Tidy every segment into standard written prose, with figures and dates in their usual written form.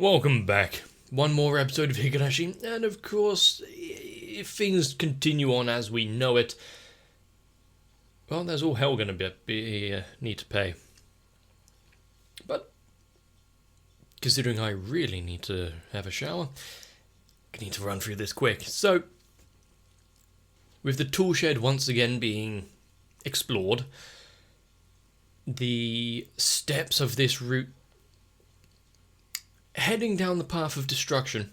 Welcome back. One more episode of Higurashi, and of course, if things continue on as we know it, well, there's all hell gonna be need to pay. But considering I really need to have a shower, I need to run through this quick. So, with the tool shed once again being explored, the steps of this route heading down the path of destruction.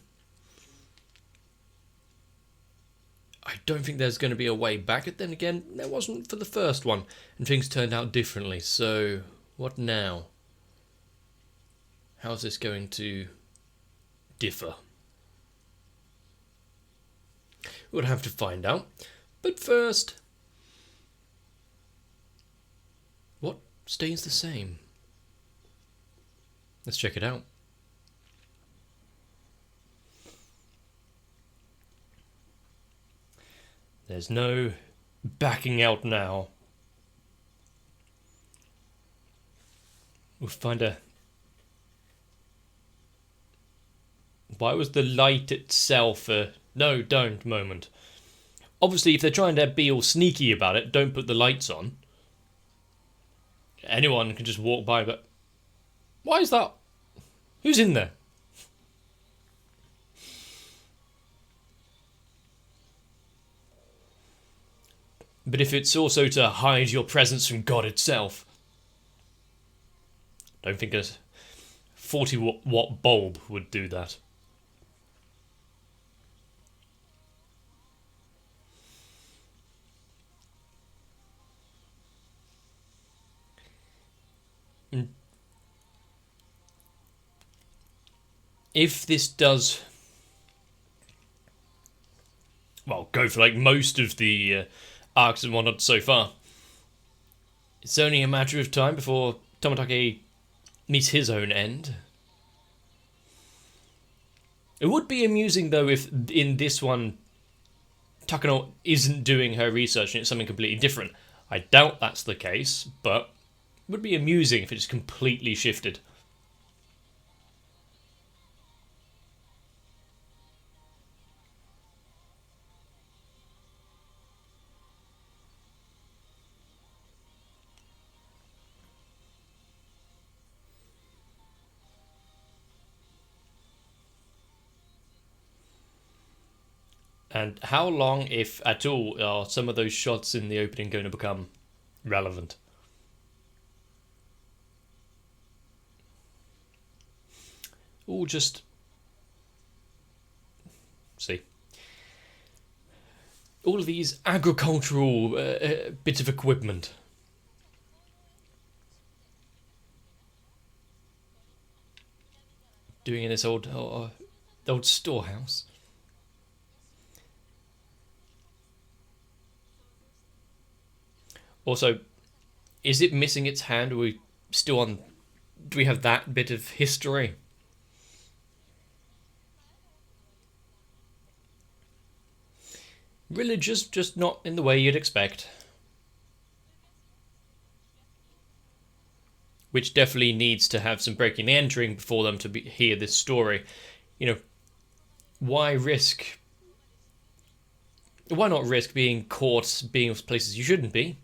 I don't think there's going to be a way back. Then again, there wasn't for the first one, and things turned out differently. So, what now? How's this going to differ? We'll have to find out. But first, what stays the same? Let's check it out. There's no backing out now. We'll find a... Why was the light itself a no, don't moment? Obviously, if they're trying to be all sneaky about it, don't put the lights on. Anyone can just walk by, but... Why is that? Who's in there? But if it's also to hide your presence from God itself, don't think a 40-watt bulb would do that. If this does, well, go for like most of the arcs and whatnot so far, it's only a matter of time before Tomotage meets his own end. It would be amusing though if in this one Takano isn't doing her research and it's something completely different. I doubt that's the case, but it would be amusing if it just completely shifted. And how long, if at all, are some of those shots in the opening going to become relevant? Or just... see. All of these agricultural bits of equipment. Doing in this old storehouse. Also, is it missing its hand? Are we still on... Do we have that bit of history? Religious, just not in the way you'd expect. Which definitely needs to have some breaking and entering before them to hear this story. You know, why risk... Why not risk being caught, being in places you shouldn't be?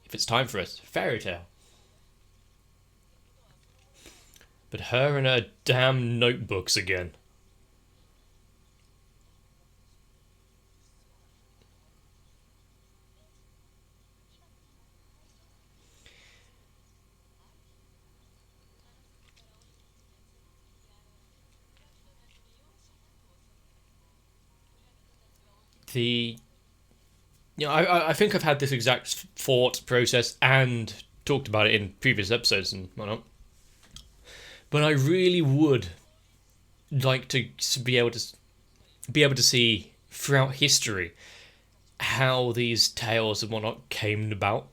If it's time for a fairy tale. But her and her damn notebooks again. I think I've had this exact thought process and talked about it in previous episodes and whatnot. But I really would like to be able to see throughout history how these tales and whatnot came about.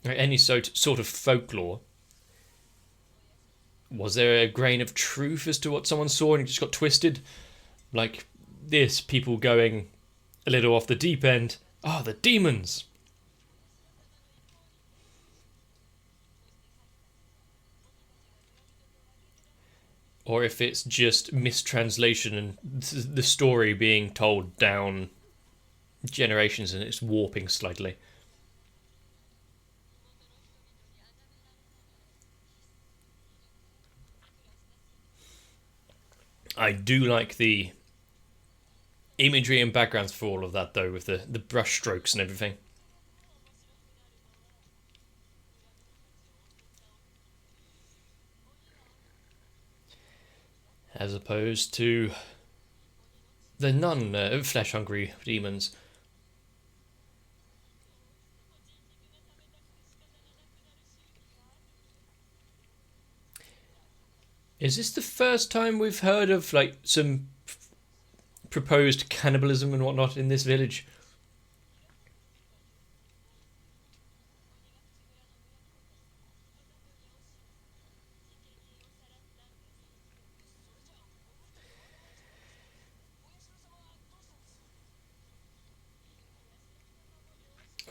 Any sort of folklore. Was there a grain of truth as to what someone saw and it just got twisted? Like this, people going a little off the deep end. Ah, the demons! or if it's just mistranslation and the story being told down generations and it's warping slightly. I do like the imagery and backgrounds for all of that, though, with the brush strokes and everything. As opposed to the non-flesh-hungry demons. Is this the first time we've heard of like some proposed cannibalism and whatnot in this village?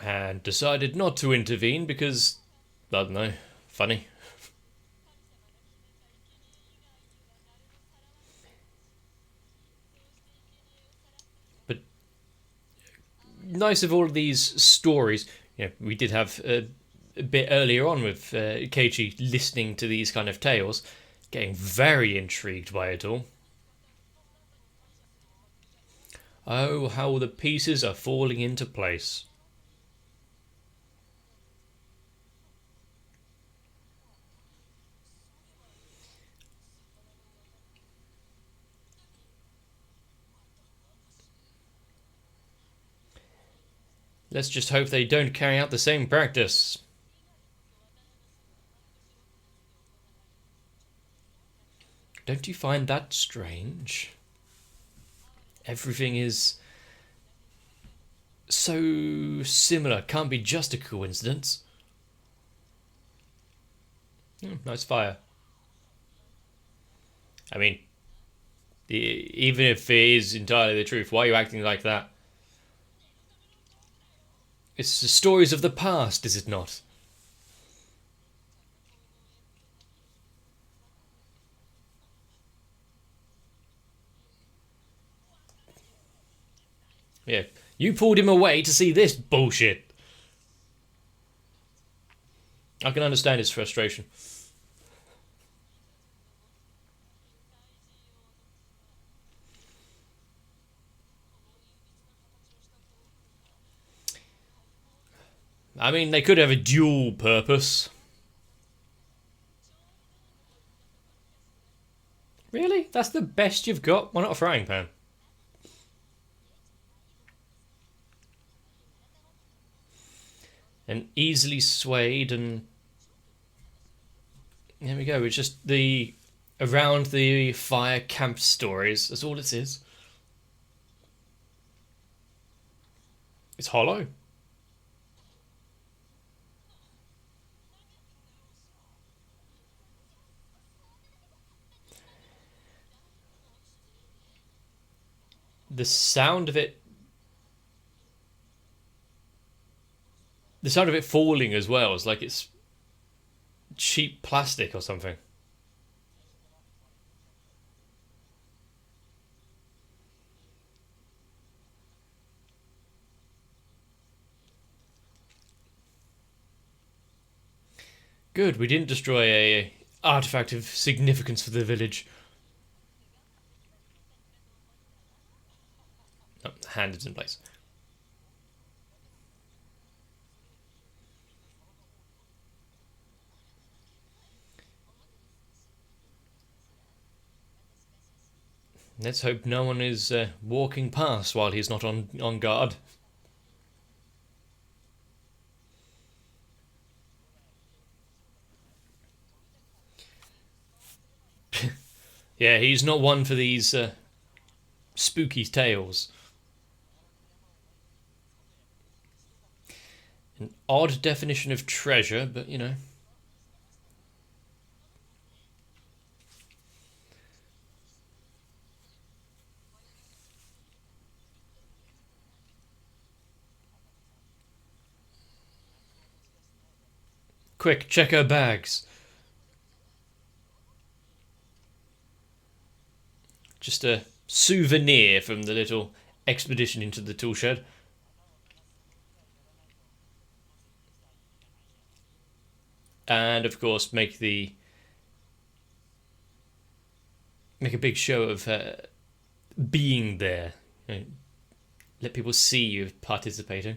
And decided not to intervene because, I don't know, funny. But nice of all of these stories. You know, we did have a bit earlier on with Keiichi listening to these kind of tales, getting very intrigued by it all. Oh, how the pieces are falling into place. Let's just hope they don't carry out the same practice. Don't you find that strange? Everything is so similar. Can't be just a coincidence. Nice fire. I mean, even if it is entirely the truth, why are you acting like that? It's the stories of the past, is it not? Yeah, you pulled him away to see this bullshit. I can understand his frustration. I mean, they could have a dual purpose. Really? That's the best you've got? Why not a frying pan? And easily swayed, and there we go. It's just the around the fire camp stories. That's all it is. It's hollow. The sound of it, the sound of it falling as well, is like it's cheap plastic or something. Good, we didn't destroy a artifact of significance for the village. Oh, the hand is in place. Let's hope no one is walking past while he's not on guard. Yeah, he's not one for these spooky tales. An odd definition of treasure, but you know. Quick, check her bags. Just a souvenir from the little expedition into the tool shed. And of course, make a big show of being there. You know, let people see you participating.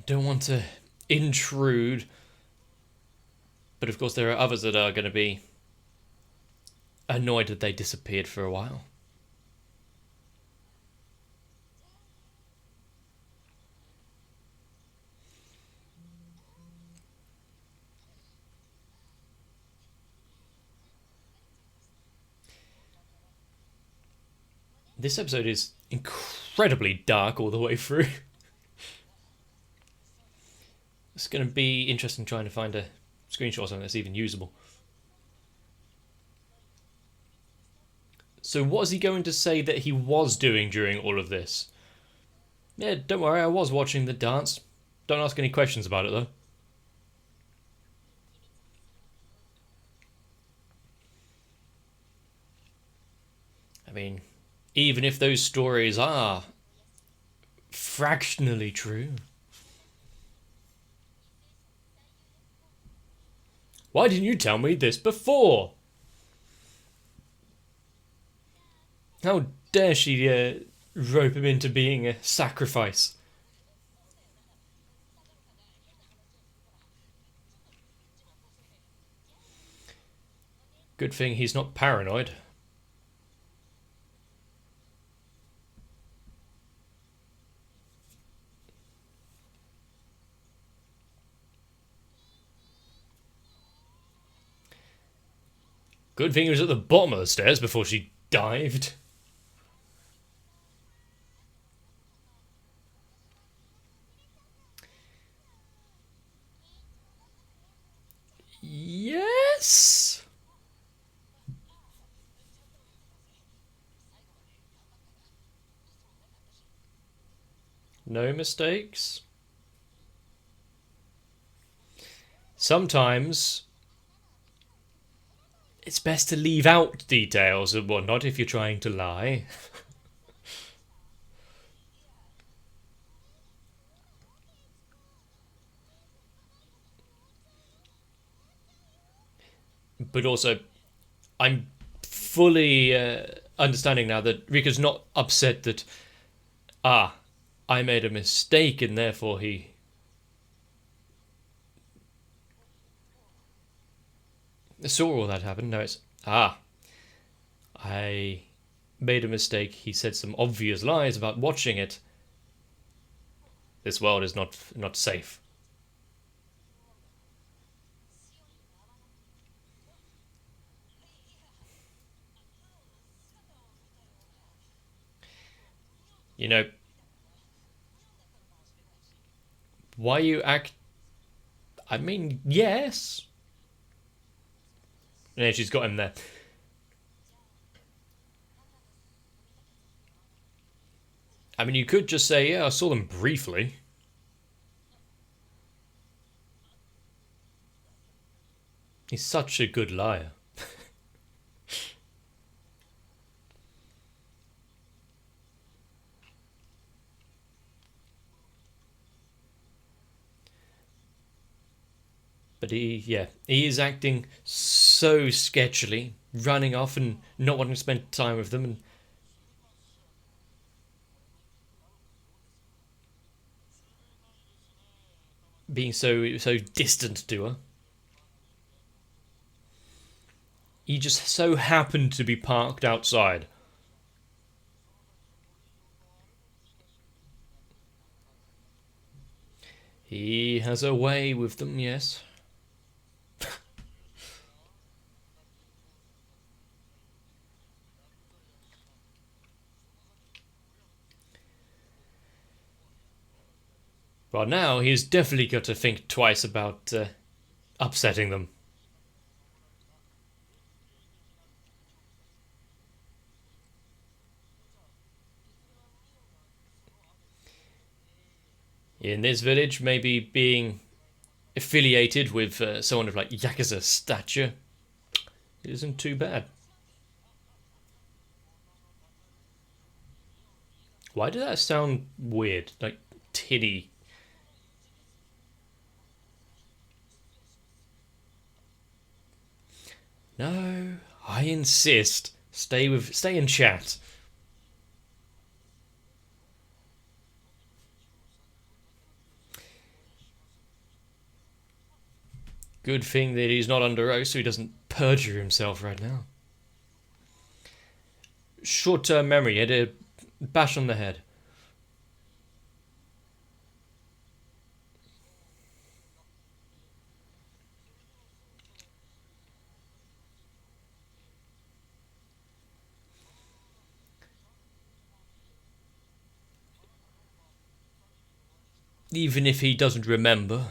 Don't want to intrude, but of course there are others that are going to be annoyed that they disappeared for a while. This episode is incredibly dark all the way through. It's going to be interesting trying to find a screenshot or something that's even usable. So what is he going to say that he was doing during all of this? Yeah, don't worry, I was watching the dance. Don't ask any questions about it, though. I mean, even if those stories are fractionally true. Why didn't you tell me this before? How dare she rope him into being a sacrifice? Good thing he's not paranoid. Good thing he was at the bottom of the stairs before she dived. Yes? No mistakes? Sometimes it's best to leave out details and whatnot if you're trying to lie. But also, I'm fully understanding now that Rika's not upset that, I made a mistake and therefore he... saw all that happen. No, it's, I made a mistake. He said some obvious lies about watching it. This world is not safe. You know, why you act... I mean, yes. Yeah, she's got him there. I mean, you could just say, yeah, I saw them briefly. He's such a good liar. But he is acting so sketchily, running off and not wanting to spend time with them, and being so distant to her. He just so happened to be parked outside. He has a way with them, yes. Well, now he's definitely got to think twice about upsetting them. In this village, maybe being affiliated with someone of like Yakuza stature isn't too bad. Why did that sound weird? Like tinny. No, I insist. Stay in chat. Good thing that he's not under oath so he doesn't perjure himself right now. Short-term memory, he had a bash on the head. Even if he doesn't remember.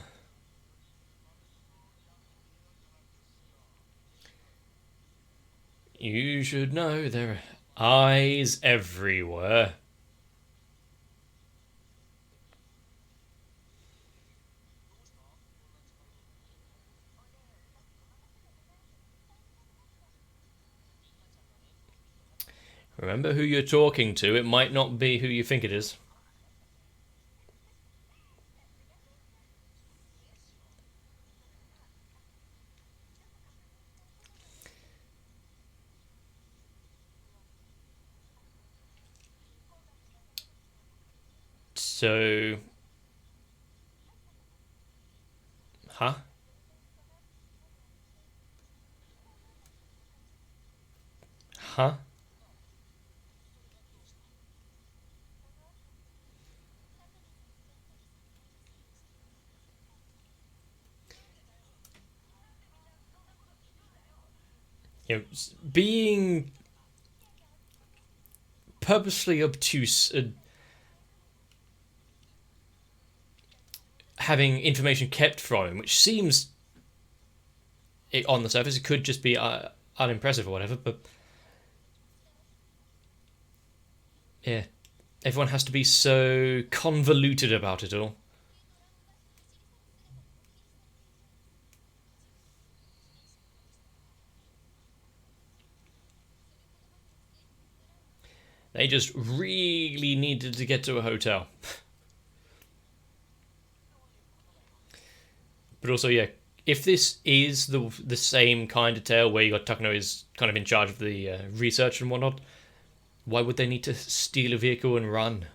You should know there are eyes everywhere. Remember who you're talking to. It might not be who you think it is. So... Huh? Huh? You know, being purposely obtuse and having information kept from him, which seems on the surface it could just be unimpressive or whatever, but yeah, everyone has to be so convoluted about it all. They just really needed to get to a hotel. But also, yeah, if this is the same kind of tale where you got Takano is kind of in charge of the research and whatnot, why would they need to steal a vehicle and run?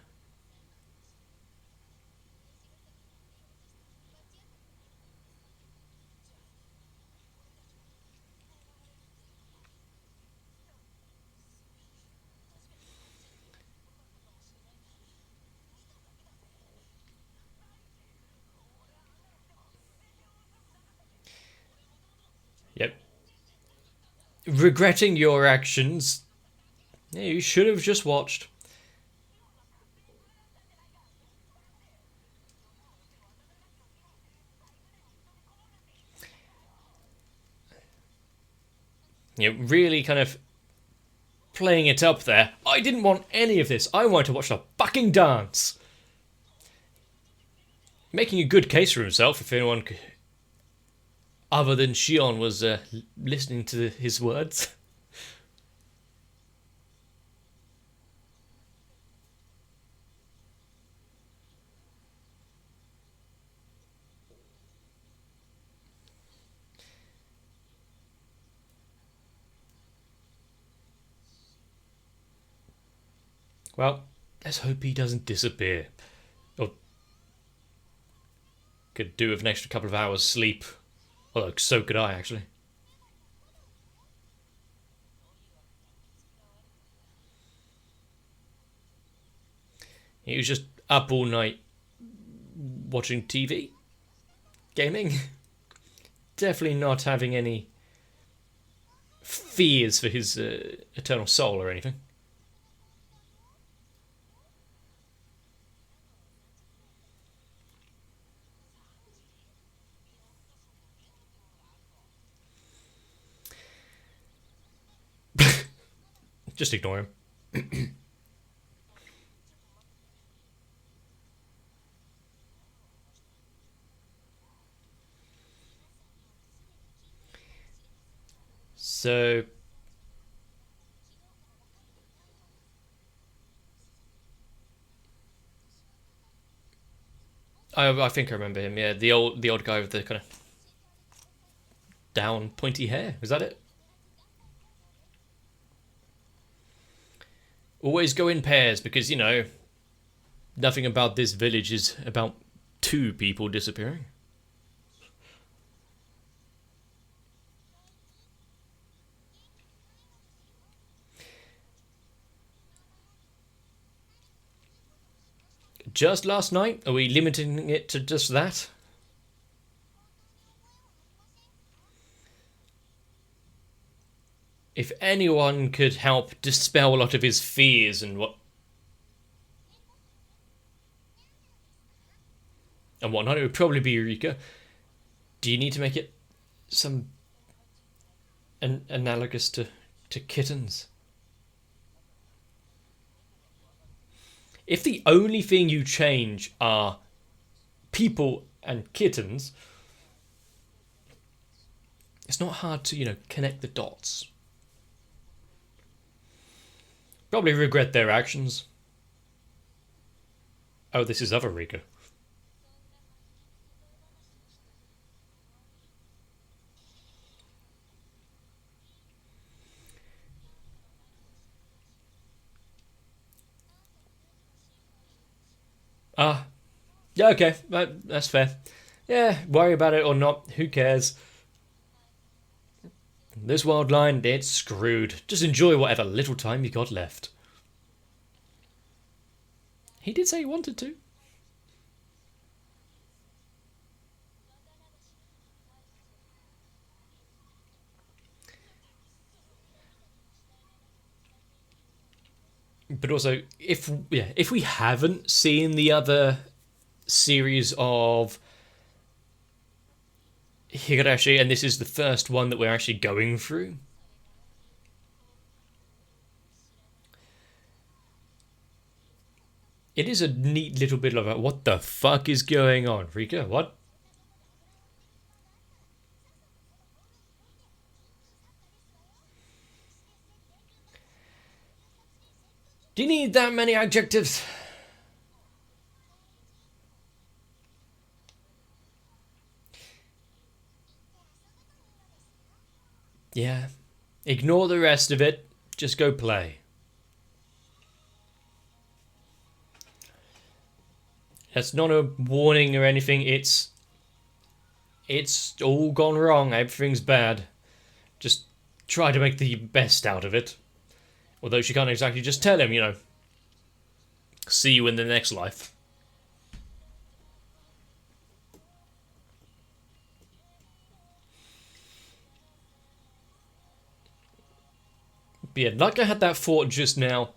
Yep. Regretting your actions. Yeah, you should have just watched. You know, really kind of playing it up there. I didn't want any of this. I wanted to watch the fucking dance. Making a good case for himself if anyone other than Shion was listening to his words. Well, let's hope he doesn't disappear. Or could do with an extra couple of hours sleep. Although, so could I, actually. He was just up all night watching TV. Gaming. Definitely not having any fears for his eternal soul or anything. Just ignore him. So I think I remember him. Yeah, the old guy with the kind of down pointy hair. Was that it? Always go in pairs because, you know, nothing about this village is about two people disappearing. Just last night? Are we limiting it to just that? If anyone could help dispel a lot of his fears and whatnot, it would probably be Eureka. Do you need to make it some analogous to kittens? If the only thing you change are people and kittens, it's not hard to, you know, connect the dots. Probably regret their actions. Oh, this is other Rika. Ah, yeah, okay, that's fair. Yeah, worry about it or not, who cares? This wild line, it's screwed. Just enjoy whatever little time you got left. He did say he wanted to. But also, if we haven't seen the other series of Higurashi, and this is the first one that we're actually going through, it is a neat little bit of a what the fuck is going on, Rika? What? Do you need that many adjectives? Yeah. Ignore the rest of it. Just go play. That's not a warning or anything. It's all gone wrong. Everything's bad. Just try to make the best out of it. Although she can't exactly just tell him, you know, see you in the next life. But yeah, like I had that thought just now,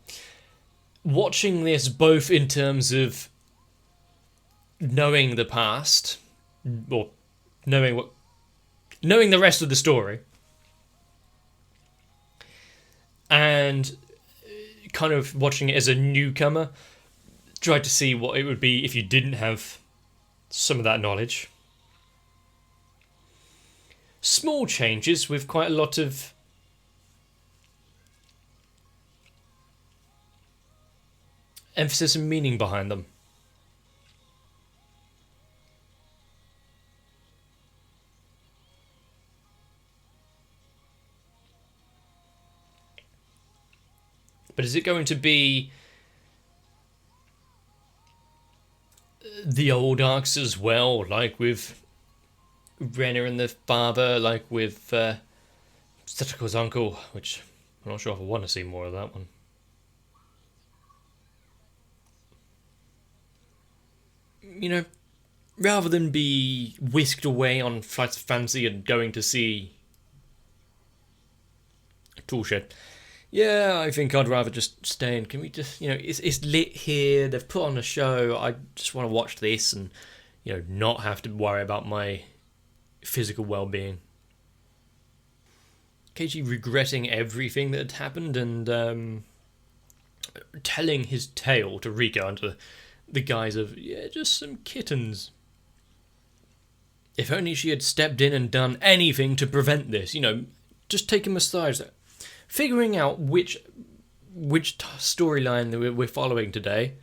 watching this both in terms of knowing the past, or knowing the rest of the story, and kind of watching it as a newcomer, tried to see what it would be if you didn't have some of that knowledge. Small changes with quite a lot of emphasis and meaning behind them. But is it going to be the old arcs as well, like with Renner and the father, like with Satoko's uncle, which I'm not sure if I want to see more of that one. You know, rather than be whisked away on flights of fancy and going to see a tool shed. Yeah, I think I'd rather just stay in. Can we just, you know, it's lit here, they've put on a show, I just want to watch this and, you know, not have to worry about my physical well-being. Keiichi regretting everything that had happened and telling his tale to Rika under the guise of, yeah, just some kittens. If only she had stepped in and done anything to prevent this, just take a massage. Figuring out which storyline that we're following today.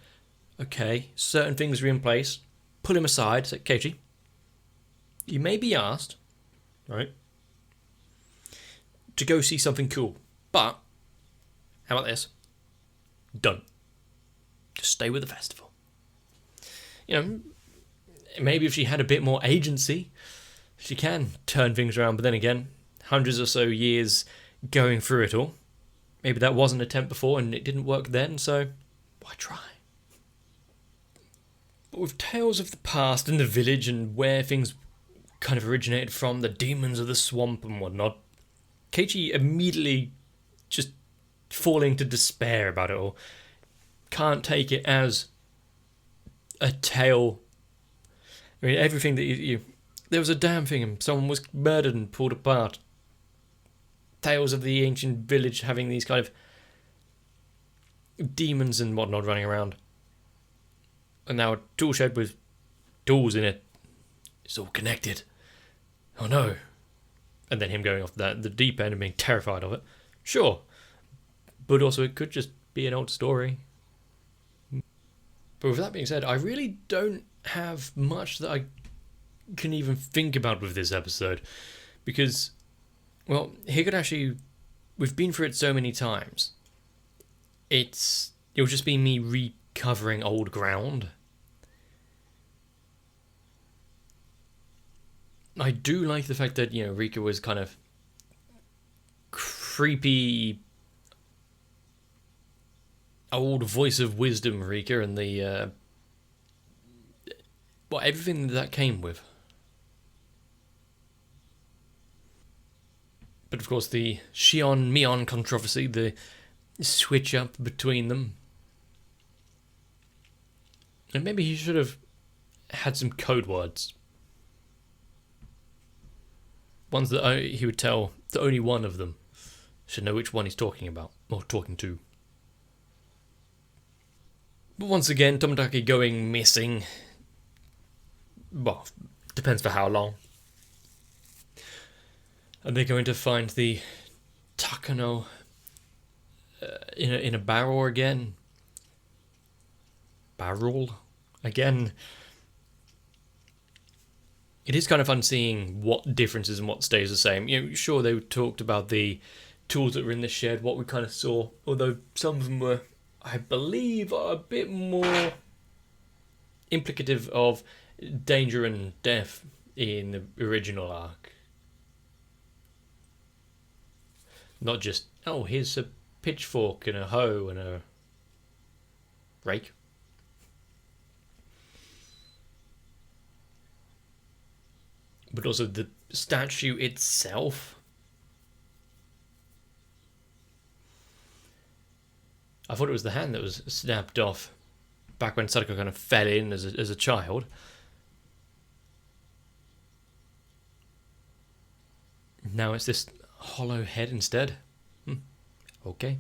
Okay, certain things are in place. Pull him aside, say, Keiichi, you may be asked, right, to go see something cool, but how about this? Don't. Just stay with the festival. Maybe if she had a bit more agency, she can turn things around, but then again, hundreds or so years going through it all. Maybe that was an attempt before and it didn't work then, so why try? But with tales of the past and the village and where things kind of originated from, the demons of the swamp and whatnot, Keiichi immediately just falling to despair about it all. Can't take it as a tale. I mean, everything that there was a damn thing and someone was murdered and pulled apart. Tales of the ancient village having these kind of demons and whatnot running around. And now a tool shed with tools in it. It's all connected. Oh no. And then him going off the deep end and being terrified of it. Sure. But also it could just be an old story. But with that being said, I really don't have much that I can even think about with this episode. Because, well, Higurashi, we've been through it so many times. It'll just be me recovering old ground. I do like the fact that, Rika was kind of creepy old voice of wisdom Rika and the everything that came with. But of course the Shion-Mion controversy, the switch up between them. And maybe he should have had some code words. Ones that he would tell that only one of them should know which one he's talking about, or talking to. But once again, Tomotaki going missing. Well, depends for how long. Are they going to find the Takano in a barrel again? Barrel again? It is kind of fun seeing what differences and what stays the same. Sure, they talked about the tools that were in the shed, what we kind of saw, although some of them were, I believe, a bit more implicative of danger and death in the original arc. Not just, oh, here's a pitchfork and a hoe and a rake. But also the statue itself. I thought it was the hand that was snapped off back when Sadako kind of fell in as a child. Now it's this hollow head instead. Okay.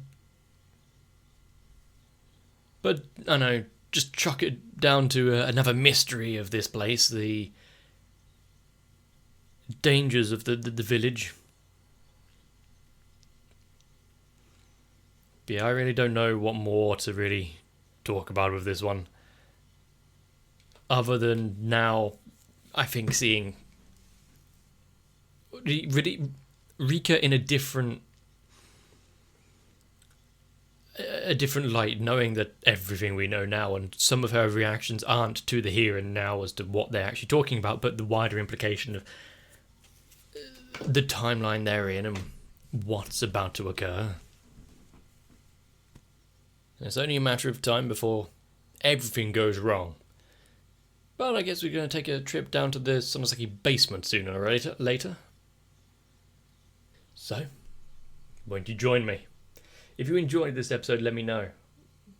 But, I know, just chuck it down to another mystery of this place, the dangers of the village. But yeah, I really don't know what more to really talk about with this one. Other than now, I think seeing really Rika in a different light, knowing that everything we know now and some of her reactions aren't to the here and now as to what they're actually talking about, but the wider implication of the timeline they're in and what's about to occur. It's only a matter of time before everything goes wrong. But I guess we're going to take a trip down to the Sonosaki basement sooner or later. So, won't you join me? If you enjoyed this episode, let me know.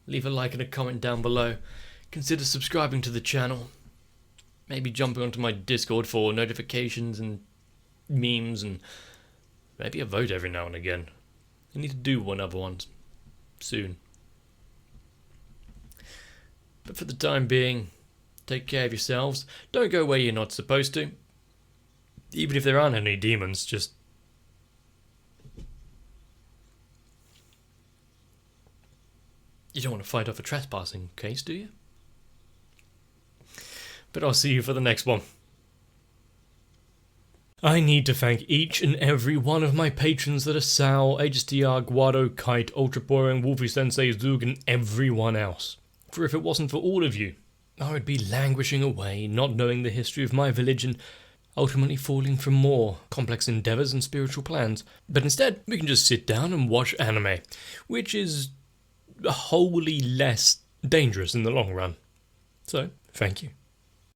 Leave a like and a comment down below. Consider subscribing to the channel. Maybe jumping onto my Discord for notifications and memes and maybe a vote every now and again. I need to do one other one soon. But for the time being, take care of yourselves. Don't go where you're not supposed to. Even if there aren't any demons, just... You don't want to fight off a trespassing case, do you? But I'll see you for the next one. I need to thank each and every one of my patrons that are Sal, HSTR, Guado, Kite, Ultra Boring, Wolfie Sensei, Zug, and everyone else. For if it wasn't for all of you, I would be languishing away, not knowing the history of my village and ultimately falling for more complex endeavours and spiritual plans. But instead, we can just sit down and watch anime, which is wholly less dangerous in the long run. So, thank you.